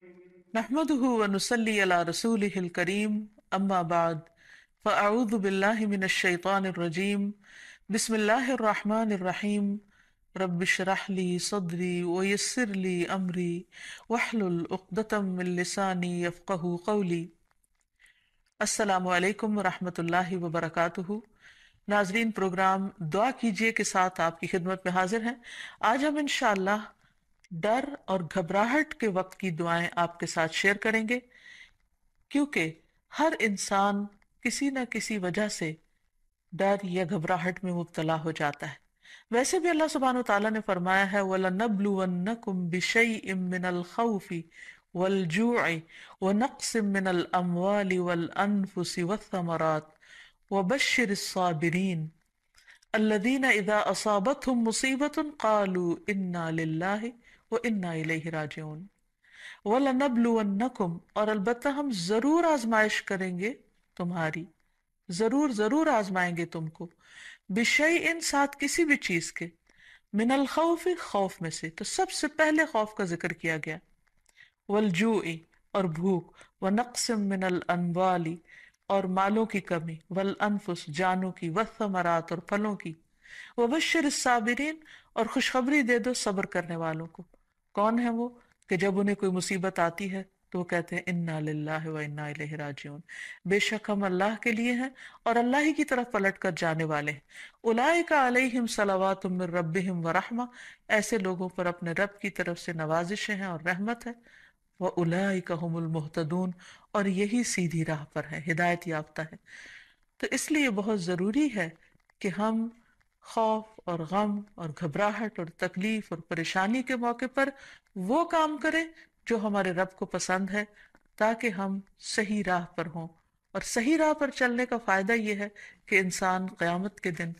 نحمده ونصلي على رسوله الكريم أما بعد فأعوذ بالله من الشيطان الرجيم بسم الله الرحمن الرحيم رب اشرح لي صدري ويسر لي أمري واحلل عقدة من لساني يفقه قولي۔ السلام علیکم ورحمۃ اللہ وبرکاتہ۔ ناظرین، پروگرام دعا کیجئے کے ساتھ آپ کی خدمت میں حاضر ہیں۔ آج ہم انشاءاللہ ڈر اور گھبراہٹ کے وقت کی دعائیں آپ کے ساتھ شیئر کریں گے، کیونکہ ہر انسان کسی نہ کسی وجہ سے ڈر یا گھبراہٹ میں مبتلا ہو جاتا ہے۔ ویسے بھی اللہ سبحانہ وتعالیٰ نے فرمایا ہے وَلَنَبْلُوَنَّكُمْ بِشَيْءٍ مِّنَ الْخَوْفِ وَالْجُوعِ وَنَقْصٍ مِّنَ الْأَمْوَالِ وَالْأَنفُسِ وَالثَّمَرَاتِ وَبَشِّرِ الصَّابِرِينَ الَّذِينَ إِذَا أَصَابَتْهُمْ مُصِيبَةٌ قَالُوا إِنَّا لِلَّهِ وَإِنَّا إِلَيْهِ راجعون۔ وَلَنَبْلُوَنَّكُمْ، اور البتہ ہم ضرور آزمائش کریں گے تمہاری، ضرور آزمائیں گے تم کو، بشیء، ساتھ کسی بھی چیز کے، من الخوف، خوف میں سے، تو سب سے پہلے خوف کا ذکر کیا گیا، والجوع، اور بھوک، ونقص من الاموال، اور مالوں کی کمی، والانفس، جانوں کی، والثمرات، اور پھلوں کی، وبشر الصابرین، اور خوشخبری دے دو صبر کرنے والوں کو۔ کون ہے وہ کہ جب انہیں کوئی مصیبت آتی ہے تو وہ کہتے ہیں انا للہ و انا الیہ راجعون، بے شک ہم اللہ کے لیے ہیں اور اللہ ہی کی طرف پلٹ کر جانے والے ہیں۔ اولئک علیہم صلوات من ربہم ورحمہ، ایسے لوگوں پر اپنے رب کی طرف سے نوازشیں ہیں اور رحمت ہے۔ وَأُولَٰئِكَ هُمُ الْمُهْتَدُونَ، اور یہی سیدھی راہ پر ہے، ہدایت یافتہ ہے۔ تو اس لیے بہت ضروری ہے کہ ہم خوف اور غم اور گھبراہٹ اور تکلیف اور پریشانی کے موقع پر وہ کام کریں جو ہمارے رب کو پسند ہے، تاکہ ہم صحیح راہ پر ہوں۔ اور صحیح راہ پر چلنے کا فائدہ یہ ہے کہ انسان قیامت کے دن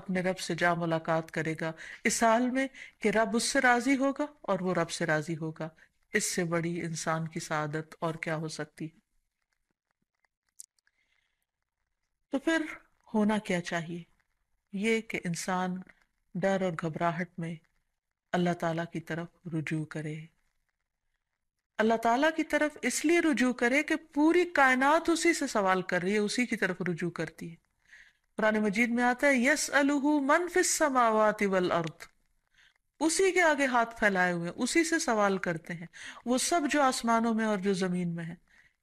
اپنے رب سے جا ملاقات کرے گا، اس حال میں کہ رب اس سے راضی ہوگا اور وہ رب سے راضی ہوگا۔ اس سے بڑی انسان کی سعادت اور کیا ہو سکتی۔ تو پھر ہونا کیا چاہیے؟ یہ کہ انسان ڈر اور گھبراہٹ میں اللہ تعالیٰ کی طرف رجوع کرے۔ اللہ تعالیٰ کی طرف اس لیے رجوع کرے کہ پوری کائنات اسی سے سوال کر رہی ہے، اسی کی طرف رجوع کرتی ہے۔ قرآن مجید میں آتا ہے یسألہ من فی السماوات والارض، اسی کے آگے ہاتھ پھیلائے ہوئے ہیں، اسی سے سوال کرتے ہیں وہ سب جو آسمانوں میں اور جو زمین میں ہے۔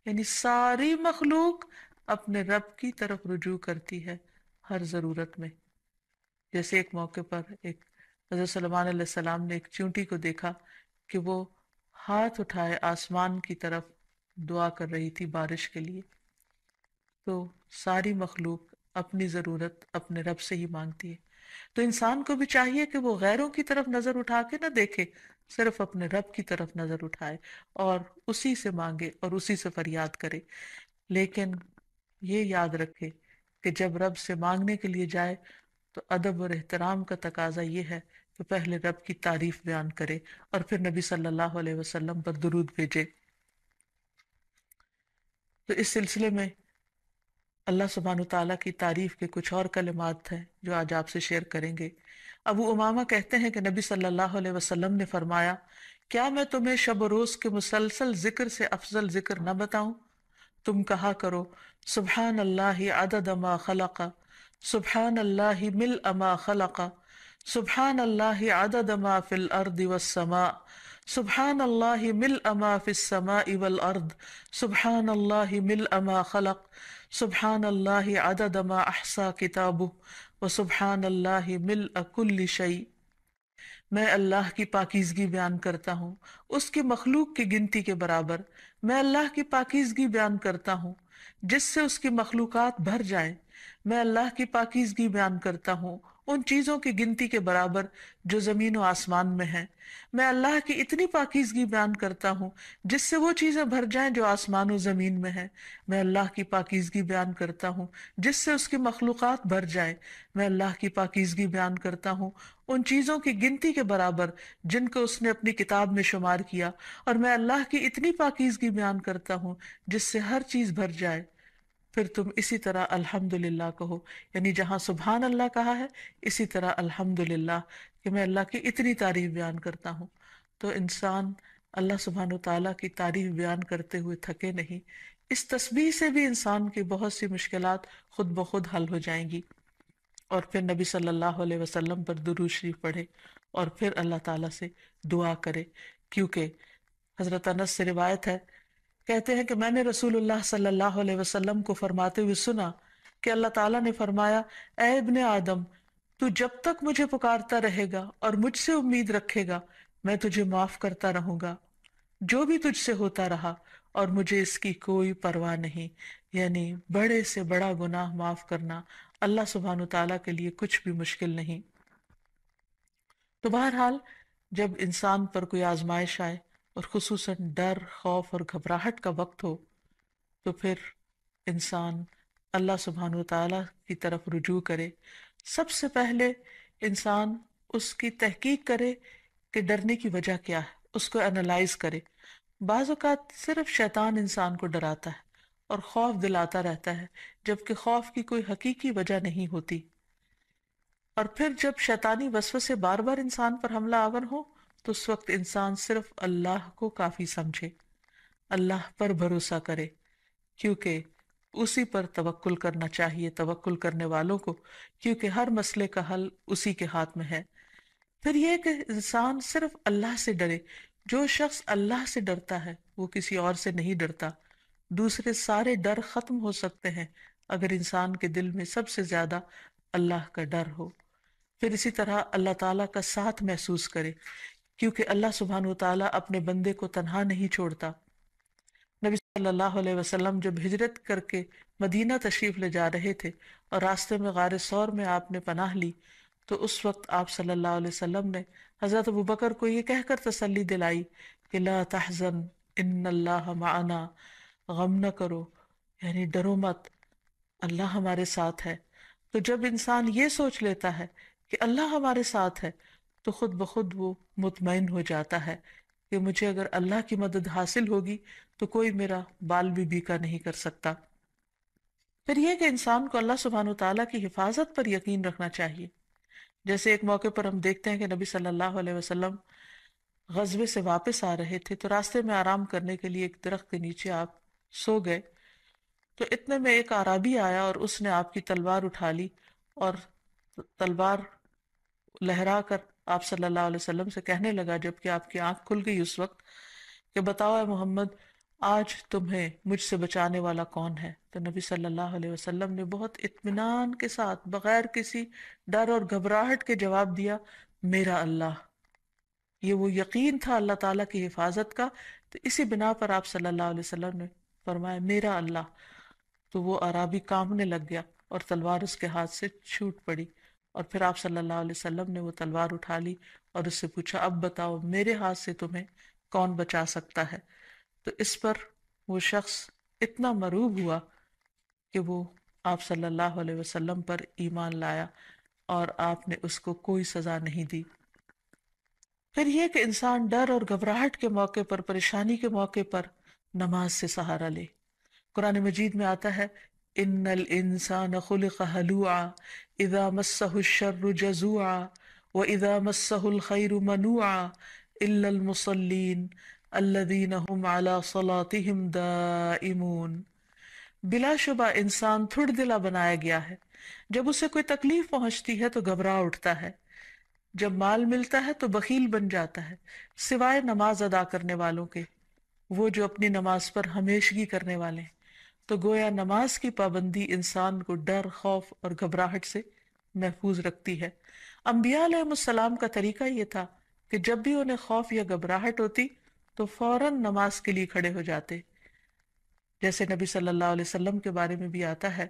یعنی ساری مخلوق اپنے رب کی طرف رجوع کرتی ہے ہر ضرورت میں۔ جیسے ایک موقع پر ایک حضرت سلیمان علیہ السلام نے ایک چونٹی کو دیکھا کہ وہ ہاتھ اٹھائے آسمان کی طرف دعا کر رہی تھی بارش کے لیے۔ تو ساری مخلوق اپنی ضرورت اپنے رب سے ہی مانگتی ہے۔ تو انسان کو بھی چاہیے کہ وہ غیروں کی طرف نظر اٹھا کے نہ دیکھے، صرف اپنے رب کی طرف نظر اٹھائے اور اسی سے مانگے اور اسی سے فریاد کرے۔ لیکن یہ یاد رکھے کہ جب رب سے مانگنے کے لیے جائے تو ادب اور احترام کا تقاضا یہ ہے کہ پہلے رب کی تعریف بیان کرے اور پھر نبی صلی اللہ علیہ وسلم پر درود بھیجے۔ تو اس سلسلے میں اللہ سبحانہ تعالیٰ کی تعریف کے کچھ اور کلمات ہیں جو آج آپ سے شیئر کریں گے۔ ابو امامہ کہتے ہیں کہ نبی صلی اللہ علیہ وسلم نے فرمایا، کیا میں تمہیں شب و روز کے مسلسل ذکر سے افضل ذکر نہ بتاؤں؟ تم کہا کرو سبحان اللہ عدد ما خلق، سبحان اللہ ملء ما خلق، سبحان اللہ عدد ما فی الارض والسماء، سبحان اللہ ملء ما فی السماء والارض، سبحان اللہ ملء ما خلق، سبحان اللہ عدد ما احصا کتابہ، وسبحان اللہ ملء کل شیء۔ میں اللہ کی پاکیزگی بیان کرتا ہوں اس کی مخلوق کی گنتی کے برابر، میں اللہ کی پاکیزگی بیان کرتا ہوں جس سے اس کی مخلوقات بھر جائیں، میں اللہ کی پاکیزگی بیان کرتا ہوں ان چیزوں کی گنتی کے برابر جو زمین و آسمان میں ہیں، میں اللہ کی اتنی پاکیزگی بیان کرتا ہوں جس سے وہ چیزیں بھر جائیں جو آسمان و زمین میں ہیں، میں اللہ کی پاکیزگی بیان کرتا ہوں جس سے اس کی مخلوقات بھر جائیں، میں اللہ کی پاکیزگی بیان کرتا ہوں ان چیزوں کی گنتی کے برابر جن کو اس نے اپنی کتاب میں شمار کیا، اور میں اللہ کی اتنی پاکیزگی بیان کرتا ہوں جس سے ہر چیز بھر جائے۔ پھر تم اسی طرح الحمدللہ کہو، یعنی جہاں سبحان اللہ کہا ہے اسی طرح الحمدللہ کہ میں اللہ کی اتنی تعریف بیان کرتا ہوں۔ تو انسان اللہ سبحانہ تعالیٰ کی تعریف بیان کرتے ہوئے تھکے نہیں، اس تسبیح سے بھی انسان کی بہت سی مشکلات خود بخود حل ہو جائیں گی۔ اور پھر نبی صلی اللہ علیہ وسلم پر درود شریف پڑھے اور پھر اللہ تعالیٰ سے دعا کرے، کیونکہ حضرت انس سے روایت ہے، کہتے ہیں کہ میں نے رسول اللہ صلی اللہ علیہ وسلم کو فرماتے ہوئے سنا کہ اللہ تعالیٰ نے فرمایا، اے ابن آدم، تو جب تک مجھے پکارتا رہے گا اور مجھ سے امید رکھے گا میں تجھے معاف کرتا رہوں گا جو بھی تجھ سے ہوتا رہا، اور مجھے اس کی کوئی پرواہ نہیں۔ یعنی بڑے سے بڑا گناہ معاف کرنا اللہ سبحانہ تعالیٰ کے لیے کچھ بھی مشکل نہیں۔ تو بہرحال جب انسان پر کوئی آزمائش آئے اور خصوصاً ڈر، خوف اور گھبراہٹ کا وقت ہو، تو پھر انسان اللہ سبحانہ وتعالیٰ کی طرف رجوع کرے۔ سب سے پہلے انسان اس کی تحقیق کرے کہ ڈرنے کی وجہ کیا ہے، اس کو انالائز کرے۔ بعض اوقات صرف شیطان انسان کو ڈراتا ہے اور خوف دلاتا رہتا ہے، جبکہ خوف کی کوئی حقیقی وجہ نہیں ہوتی۔ اور پھر جب شیطانی وسوسے بار بار انسان پر حملہ آور ہو تو اس وقت انسان صرف اللہ کو کافی سمجھے، اللہ پر بھروسہ کرے، کیونکہ اسی پر توکل کرنا چاہیے توکل کرنے والوں کو، کیونکہ ہر مسئلے کا حل اسی کے ہاتھ میں ہے۔ پھر یہ کہ انسان صرف اللہ سے ڈرے۔ جو شخص اللہ سے ڈرتا ہے وہ کسی اور سے نہیں ڈرتا۔ دوسرے سارے ڈر ختم ہو سکتے ہیں اگر انسان کے دل میں سب سے زیادہ اللہ کا ڈر ہو۔ پھر اسی طرح اللہ تعالیٰ کا ساتھ محسوس کرے، کیونکہ اللہ سبحانہ وتعالیٰ اپنے بندے کو تنہا نہیں چھوڑتا۔ نبی صلی اللہ علیہ وسلم جب ہجرت کر کے مدینہ تشریف لے جا رہے تھے اور راستے میں غار ثور میں آپ نے پناہ لی، تو اس وقت آپ صلی اللہ علیہ وسلم نے حضرت ابوبکر کو یہ کہہ کر تسلی دلائی کہ لا تحزن ان اللہ معنا، غم نہ کرو، یعنی ڈرو مت، اللہ ہمارے ساتھ ہے۔ تو جب انسان یہ سوچ لیتا ہے کہ اللہ ہمارے ساتھ ہے تو خود بخود وہ مطمئن ہو جاتا ہے کہ مجھے اگر اللہ کی مدد حاصل ہوگی تو کوئی میرا بال بھی بیکا نہیں کر سکتا۔ پھر یہ کہ انسان کو اللہ سبحانہ وتعالیٰ کی حفاظت پر یقین رکھنا چاہیے۔ جیسے ایک موقع پر ہم دیکھتے ہیں کہ نبی صلی اللہ علیہ وسلم غزوے سے واپس آ رہے تھے تو راستے میں آرام کرنے کے لیے ایک درخت کے نیچے آپ سو گئے، تو اتنے میں ایک اعرابی آیا اور اس نے آپ کی تلوار اٹھا لی اور تلوار لہرا کر آپ صلی اللہ علیہ وسلم سے کہنے لگا، جبکہ آپ کی آنکھ کھل گئی اس وقت، کہ بتاؤ اے محمد، آج تمہیں مجھ سے بچانے والا کون ہے؟ تو نبی صلی اللہ علیہ وسلم نے بہت اطمینان کے ساتھ بغیر کسی ڈر اور گھبراہٹ کے جواب دیا، میرا اللہ۔ یہ وہ یقین تھا اللہ تعالیٰ کی حفاظت کا، تو اسی بنا پر آپ صلی اللہ علیہ وسلم نے فرمایا میرا اللہ۔ تو وہ اعرابی کانپنے لگ گیا اور تلوار اس کے ہاتھ سے چھوٹ پڑی، اور پھر آپ صلی اللہ علیہ وسلم نے وہ تلوار اٹھا لی اور اس سے پوچھا، اب بتاؤ میرے ہاتھ سے تمہیں کون بچا سکتا ہے؟ تو اس پر وہ شخص اتنا مرعوب ہوا کہ وہ آپ صلی اللہ علیہ وسلم پر ایمان لایا اور آپ نے اس کو کوئی سزا نہیں دی۔ پھر یہ کہ انسان ڈر اور گھبراہٹ کے موقع پر، پریشانی کے موقع پر نماز سے سہارا لے۔ قرآن مجید میں آتا ہے، ان الانسان خلق ہلوعا اذا مسہ الشر جزوعا واذا مسہ الخیر منوعا الا المصلین الذین هم علی صلاتهم دائمون۔ بلا شبہ انسان تھڑ دلا بنایا گیا ہے، جب اسے کوئی تکلیف پہنچتی ہے تو گھبرا اٹھتا ہے، جب مال ملتا ہے تو بخیل بن جاتا ہے، سوائے نماز ادا کرنے والوں کے، وہ جو اپنی نماز پر ہمیشگی کرنے والے ہیں۔ تو گویا نماز کی پابندی انسان کو ڈر، خوف اور گھبراہٹ سے محفوظ رکھتی ہے۔ انبیاء علیہ السلام کا طریقہ یہ تھا کہ جب بھی انہیں خوف یا گھبراہٹ ہوتی تو فوراً نماز کے لیے کھڑے ہو جاتے، جیسے نبی صلی اللہ علیہ وسلم کے بارے میں بھی آتا ہے،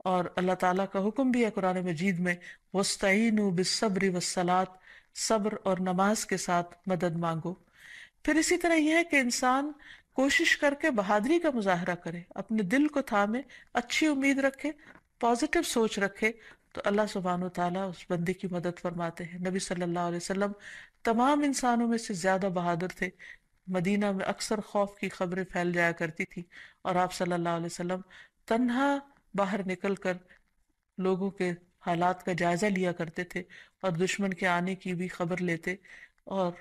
اور اللہ تعالیٰ کا حکم بھی ہے قرآن مجید میں، وَاسْتَعِینُوا بِالصَّبْرِ وَالصَّلَاةِ، صبر اور نماز کے ساتھ مدد مانگو۔ پھر اسی طرح یہ ہے کہ انسان کوشش کر کے بہادری کا مظاہرہ کرے، اپنے دل کو تھامے، اچھی امید رکھے، پازیٹیو سوچ رکھے، تو اللہ سبحانہ و تعالیٰ اس بندے کی مدد فرماتے ہیں۔ نبی صلی اللہ علیہ وسلم تمام انسانوں میں سے زیادہ بہادر تھے۔ مدینہ میں اکثر خوف کی خبریں پھیل جایا کرتی تھی اور آپ صلی اللہ علیہ وسلم تنہا باہر نکل کر لوگوں کے حالات کا جائزہ لیا کرتے تھے اور دشمن کے آنے کی بھی خبر لیتے، اور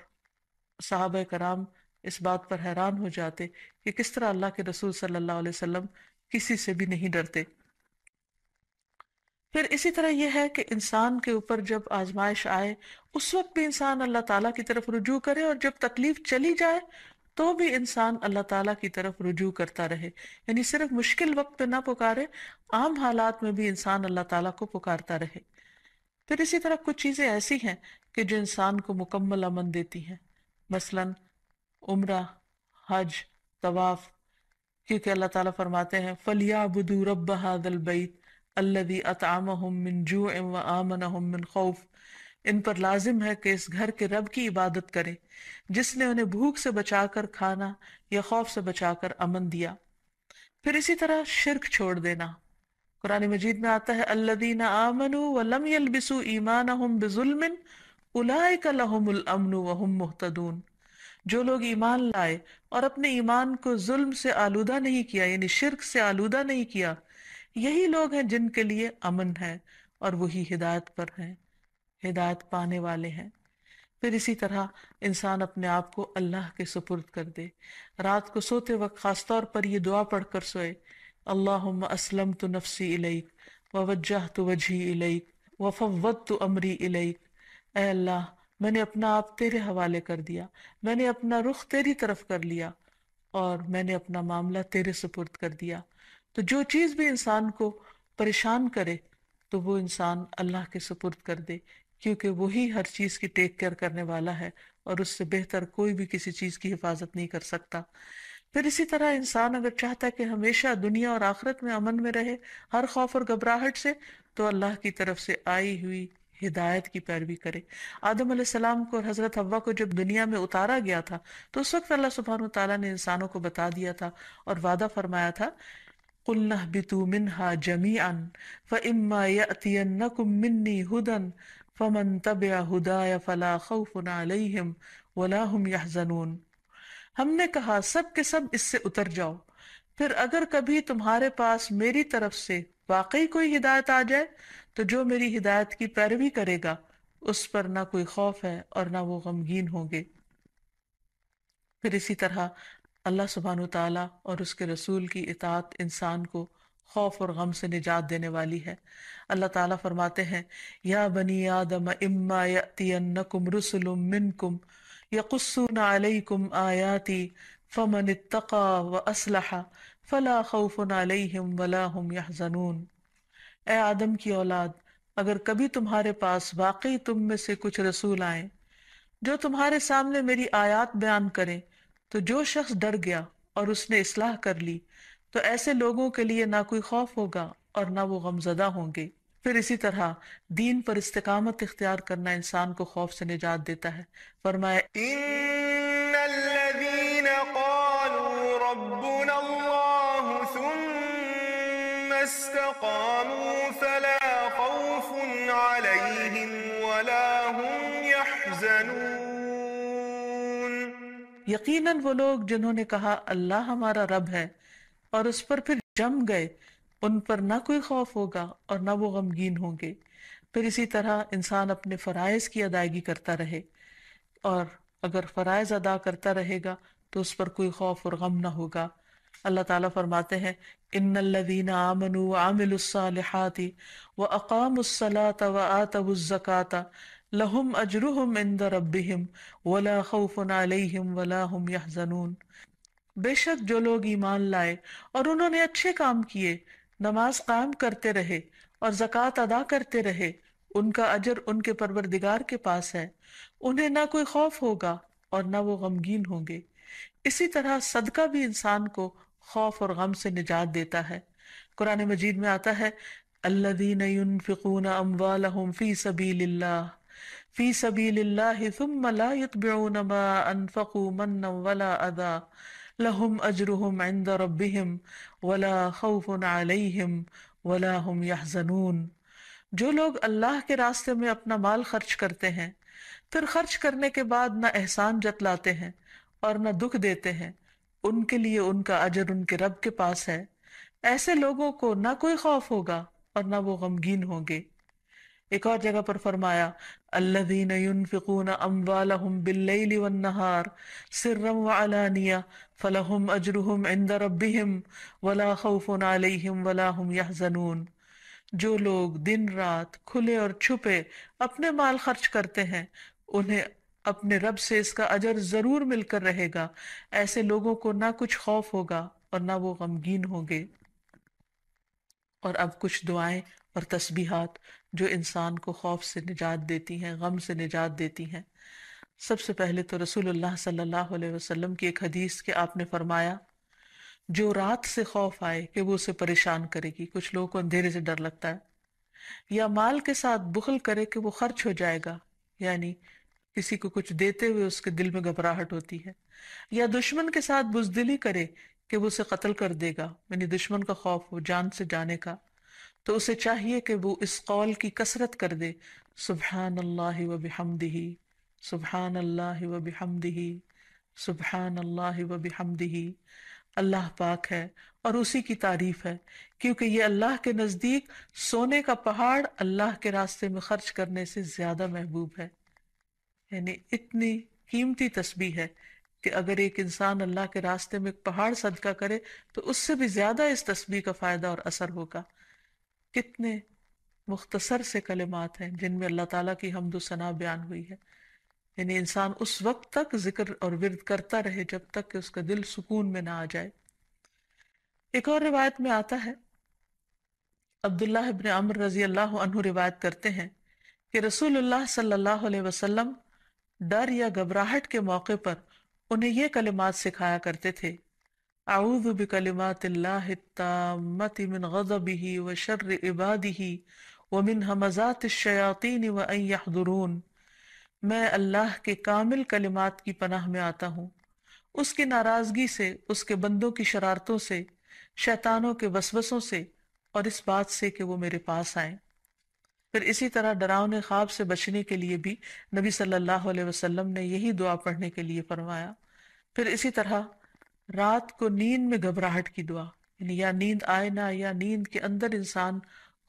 صحابہ کرام اس بات پر حیران ہو جاتے کہ کس طرح اللہ کے رسول صلی اللہ علیہ وسلم کسی سے بھی نہیں ڈرتے۔ پھر اسی طرح یہ ہے کہ انسان کے اوپر جب آزمائش آئے اس وقت بھی انسان اللہ تعالیٰ کی طرف رجوع کرے، اور جب تکلیف چلی جائے تو بھی انسان اللہ تعالیٰ کی طرف رجوع کرتا رہے، یعنی صرف مشکل وقت پہ نہ پکارے، عام حالات میں بھی انسان اللہ تعالیٰ کو پکارتا رہے۔ پھر اسی طرح کچھ چیزیں ایسی ہیں کہ جو انسان کو مکمل امن دیتی ہیں، مثلاً عمرہ، حج، طواف، کیونکہ اللہ تعالیٰ فرماتے ہیں فَلْيَعْبُدُوا رَبَّ هَذَا الْبَيْتِ الَّذِي أَطْعَمَهُم مِّن جُوعٍ وَآمَنَهُم مِّن خَوْفٍ، ان پر لازم ہے کہ اس گھر کے رب کی عبادت کریں جس نے انہیں بھوک سے بچا کر کھانا یا خوف سے بچا کر امن دیا۔ پھر اسی طرح شرک چھوڑ دینا، قرآن مجید میں آتا ہے الَّذِينَ آمَنُوا وَلَمْ يَلْبِسُوا إِيمَانَهُم بِظُلْمٍ أُولَٰئِكَ لَهُمُ الْأَمْنُ وَهُمْ مُهْتَدُونَ، جو لوگ ایمان لائے اور اپنے ایمان کو ظلم سے آلودہ نہیں کیا، یعنی شرک سے آلودہ نہیں کیا، یہی لوگ ہیں جن کے لیے امن ہے اور وہی ہدایت پر ہیں، ہدایت پانے والے ہیں۔ پھر اسی طرح انسان اپنے آپ کو اللہ کے سپرد کر دے، رات کو سوتے وقت خاص طور پر یہ دعا پڑھ کر سوئے، اللہم اسلمت نفسی الیک ووجہت وجہی الیک وفوضت امری الیک، اے اللہ میں نے اپنا آپ تیرے حوالے کر دیا، میں نے اپنا رخ تیری طرف کر لیا اور میں نے اپنا معاملہ تیرے سپرد کر دیا۔ تو جو چیز بھی انسان کو پریشان کرے تو وہ انسان اللہ کے سپرد کر دے، کیونکہ وہی ہر چیز کی ٹیک کیئر کرنے والا ہے اور اس سے بہتر کوئی بھی کسی چیز کی حفاظت نہیں کر سکتا۔ پھر اسی طرح انسان اگر چاہتا ہے کہ ہمیشہ دنیا اور آخرت میں امن میں رہے ہر خوف اور گھبراہٹ سے، تو اللہ کی طرف سے آئی ہوئی ہدایت کی پیروی کرے۔ آدم علیہ السلام کو اور حضرت حوا کو جب دنیا میں اتارا گیا تھا تو اس وقت اللہ سبحانہ وتعالیٰ نے انسانوں کو بتا دیا تھا اور وعدہ فرمایا تھا قُلْنَا اهْبِطُوا مِنْهَا جَمِيعًا فَإِمَّا يَأْتِيَنَّكُم مِّنِّي هُدًى فَمَن تَبِعَ هُدَايَ فَلَا خَوْفٌ عَلَيْهِمْ وَلَا هُمْ يَحْزَنُونَ، ہم نے کہا سب کے سب اس سے اتر جاؤ، پھر اگر کبھی تمہارے پاس میری طرف سے واقعی کوئی ہدایت آ جائے تو جو میری ہدایت کی پیروی کرے گا اس پر نہ کوئی خوف ہے اور نہ وہ غمگین ہوں گے۔ پھر اسی طرح اللہ سبحانہ وتعالیٰ اور اس کے رسول کی اطاعت انسان کو خوف اور غم سے نجات دینے والی ہے۔ اللہ تعالیٰ فرماتے ہیں یا بنی آدم اما یأتینکم رسل منکم یقصون علیکم آیاتی فمن اتقى واصلح فلا خوف علیہم ولا هم يحزنون، اے آدم کی اولاد اگر کبھی تمہارے پاس واقعی تم میں سے کچھ رسول آئیں جو تمہارے سامنے میری آیات بیان کریں، تو جو شخص ڈر گیا اور اس نے اصلاح کر لی تو ایسے لوگوں کے لیے نہ کوئی خوف ہوگا اور نہ وہ غمزدہ ہوں گے۔ پھر اسی طرح دین پر استقامت اختیار کرنا انسان کو خوف سے نجات دیتا ہے۔ فرمایا ان الذين قالوا ربنا الله ثم استقاموا فلا خوف عليهم ولا هم يحزنون، یقیناً وہ لوگ جنہوں نے کہا اللہ ہمارا رب ہے اور اس پر پھر جم گئے، ان پر نہ کوئی خوف ہوگا اور نہ وہ غمگین ہوں گے۔ پھر اسی طرح انسان اپنے فرائض کی ادائیگی کرتا رہے، اور اگر فرائض ادا کرتا رہے گا تو اس پر کوئی خوف اور غم نہ ہوگا۔ اللہ تعالیٰ فرماتے ہیں ان الذین آمنوا وعملوا الصالحات واقاموا الصلاة وآتوا الزکاة لهم اجرهم عند ربهم ولا خوف علیہم ولا هم يحزنون، بے شک جو لوگ ایمان لائے اور انہوں نے اچھے کام کیے، نماز قائم کرتے رہے اور زکوٰۃ ادا کرتے رہے، ان کا اجر ان کے پروردگار کے پاس ہے، انہیں نہ کوئی خوف ہوگا اور نہ وہ غمگین ہوں گے۔ اسی طرح صدقہ بھی انسان کو خوف اور غم سے نجات دیتا ہے۔ قرآن مجید میں آتا ہے الذین ينفقون اموالهم فی سبیل اللہ ثم لا يتبعون ما انفقوا منا ولا اذى لهم اجرهم عند ربهم ولا خوف علیہم ولا هم يحزنون، جو لوگ اللہ کے راستے میں اپنا مال خرچ کرتے ہیں پھر خرچ کرنے کے بعد نہ احسان جتلاتے ہیں اور نہ دکھ دیتے ہیں، ان کے لیے ان کا اجر ان کے رب کے پاس ہے، ایسے لوگوں کو نہ کوئی خوف ہوگا اور نہ وہ غمگین ہوں گے۔ ایک اور جگہ پر فرمایا الذین ينفقون اموالهم باللیل والنہار سرا وعلانیہ فلہم اجرہم عند ربہم ولا خوف علیہم ولا هم يحزنون، جو لوگ دن رات کھلے اور چھپے اپنے مال خرچ کرتے ہیں انہیں اپنے رب سے اس کا اجر ضرور مل کر رہے گا، ایسے لوگوں کو نہ کچھ خوف ہوگا اور نہ وہ غمگین ہوں گے۔ اور اب کچھ دعائیں اور تسبیحات جو انسان کو خوف سے نجات دیتی ہیں، غم سے نجات دیتی ہیں۔ سب سے پہلے تو رسول اللہ صلی اللہ علیہ وسلم کی ایک حدیث کہ آپ نے فرمایا جو رات سے خوف آئے کہ وہ اسے پریشان کرے گی، کچھ لوگوں کو اندھیرے سے ڈر لگتا ہے، یا مال کے ساتھ بخل کرے کہ وہ خرچ ہو جائے گا، یعنی کسی کو کچھ دیتے ہوئے اس کے دل میں گھبراہٹ ہوتی ہے، یا دشمن کے ساتھ بزدلی کرے کہ وہ اسے قتل کر دے گا، یعنی دشمن کا خوف ہو جان سے جانے کا، تو اسے چاہیے کہ وہ اس قول کی کثرت کر دے سبحان اللہ و بحمدہ، سبحان اللہ و بحمدہ، سبحان اللہ و بحمدہ۔ اللہ پاک ہے اور اسی کی تعریف ہے، کیونکہ یہ اللہ کے نزدیک سونے کا پہاڑ اللہ کے راستے میں خرچ کرنے سے زیادہ محبوب ہے۔ یعنی اتنی قیمتی تسبیح ہے کہ اگر ایک انسان اللہ کے راستے میں ایک پہاڑ صدقہ کرے تو اس سے بھی زیادہ اس تسبیح کا فائدہ اور اثر ہوگا۔ کتنے مختصر سے کلمات ہیں جن میں اللہ تعالیٰ کی حمد و ثنا بیان ہوئی ہے، یعنی انسان اس وقت تک ذکر اور ورد کرتا رہے جب تک کہ اس کا دل سکون میں نہ آ جائے۔ ایک اور روایت میں آتا ہے، عبداللہ ابن عمر رضی اللہ عنہ روایت کرتے ہیں کہ رسول اللہ صلی اللہ علیہ وسلم ڈر یا گھبراہٹ کے موقع پر انہیں یہ کلمات سکھایا کرتے تھے، اعوذ بکلمات اللہ التامۃ من غضبہ وشر عبادہ ومن ہمزات الشیاطین وان یحضرون، میں اللہ کے کامل کلمات کی پناہ میں آتا ہوں، اس کی ناراضگی سے، اس کے بندوں کی شرارتوں سے، شیطانوں کے وسوسوں سے، اور اس بات سے کہ وہ میرے پاس آئیں۔ پھر اسی طرح ڈراؤنے خواب سے بچنے کے لیے بھی نبی صلی اللہ علیہ وسلم نے یہی دعا پڑھنے کے لیے فرمایا۔ پھر اسی طرح رات کو نیند میں گھبراہٹ کی دعا، یعنی یا نیند آئے نہ، یا نیند کے اندر انسان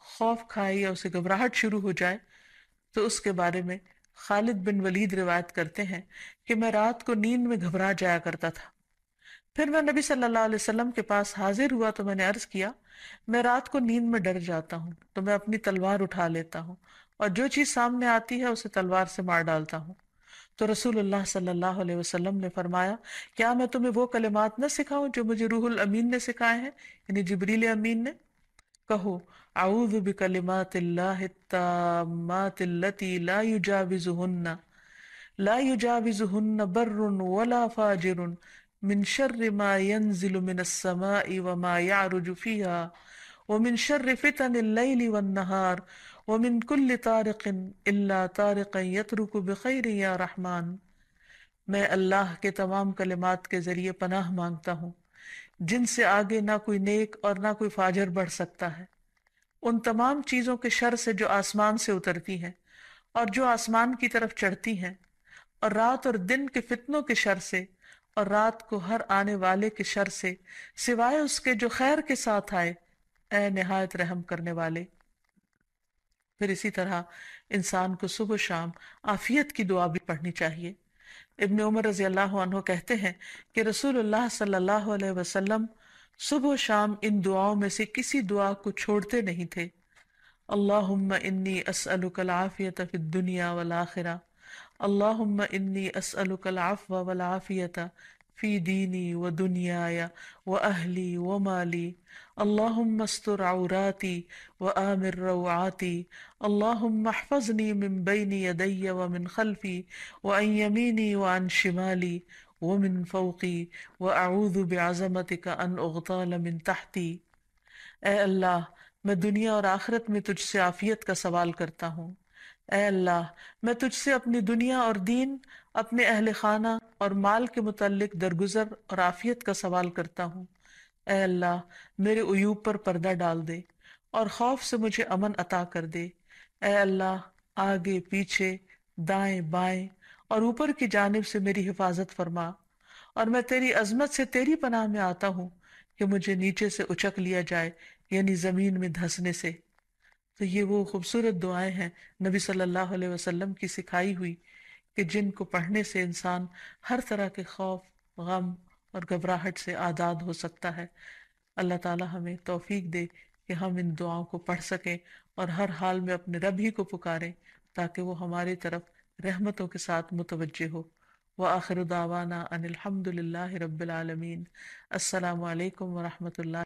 خوف کھائے یا اسے گھبراہٹ شروع ہو جائے، تو اس کے بارے میں خالد بن ولید روایت کرتے ہیں کہ میں رات کو نیند میں گھبرا جایا کرتا تھا، پھر میں نبی صلی اللہ علیہ وسلم کے پاس حاضر ہوا تو میں نے عرض کیا میں رات کو نیند میں ڈر جاتا ہوں تو میں اپنی تلوار اٹھا لیتا ہوں اور جو چیز سامنے آتی ہے اسے تلوار سے مار ڈالتا ہوں۔ تو رسول اللہ صلی اللہ علیہ وسلم نے فرمایا کیا میں تمہیں وہ کلمات نہ سکھاؤں جو مجھے روح الامین نے سکھائے ہیں، یعنی جبریل امین نے؟ کہو اعوذ بکلمات اللہ التامات التی لا یجاوزہن بر ولا فاجر من شر ما ينزل من السماء وما يعرج فيها ومن شر فتن الليل والنهار ومن كل طارق الا طارقا يترك بخير يا رحمن۔ میں اللہ کے تمام کلمات کے ذریعے پناہ مانگتا ہوں جن سے آگے نہ کوئی نیک اور نہ کوئی فاجر بڑھ سکتا ہے، ان تمام چیزوں کے شر سے جو آسمان سے اترتی ہیں اور جو آسمان کی طرف چڑھتی ہیں، اور رات اور دن کے فتنوں کے شر سے، اور رات کو ہر آنے والے کے شر سے، سوائے اس کے جو خیر کے ساتھ آئے، اے نہایت رحم کرنے والے۔ پھر اسی طرح انسان کو صبح و شام عافیت کی دعا بھی پڑھنی چاہیے۔ ابن عمر رضی اللہ عنہ کہتے ہیں کہ رسول اللہ صلی اللہ علیہ وسلم صبح و شام ان دعاؤں میں سے کسی دعا کو چھوڑتے نہیں تھے۔ اللہم انی اسألک العافیت فی الدنیا والآخرہ، اللہم انی اسألک العفو والعافیت فی دینی و دنیای و اہلی و مالی، اللہم استر عوراتی و آمر روعاتی، اللہم احفظنی من بین یدی و من خلفی و عن یمینی و عن شمالی ومن فوقی واعوذ بعظمتک ان اغتال من تحتی۔ اے اللہ میں دنیا اور آخرت میں تجھ سے عافیت کا سوال کرتا ہوں۔ اے اللہ میں تجھ سے اپنی دنیا اور دین، اپنے اہل خانہ اور مال کے متعلق درگزر اور عافیت کا سوال کرتا ہوں۔ اے اللہ میرے عیوب پر پردہ ڈال دے اور خوف سے مجھے امن عطا کر دے۔ اے اللہ آگے پیچھے دائیں بائیں اور اوپر کی جانب سے میری حفاظت فرما، اور میں تیری عظمت سے تیری پناہ میں آتا ہوں کہ مجھے نیچے سے اچک لیا جائے، یعنی زمین میں دھنسنے سے۔ تو یہ وہ خوبصورت دعائیں ہیں نبی صلی اللہ علیہ وسلم کی سکھائی ہوئی، کہ جن کو پڑھنے سے انسان ہر طرح کے خوف، غم اور گھبراہٹ سے آزاد ہو سکتا ہے۔ اللہ تعالی ہمیں توفیق دے کہ ہم ان دعاؤں کو پڑھ سکیں اور ہر حال میں اپنے رب ہی کو پکاریں، تاکہ وہ ہماری طرف رحمتوں کے ساتھ متوجہ ہو۔ وآخر دعوانا ان الحمد للہ رب العالمین۔ السلام علیکم ورحمۃ اللہ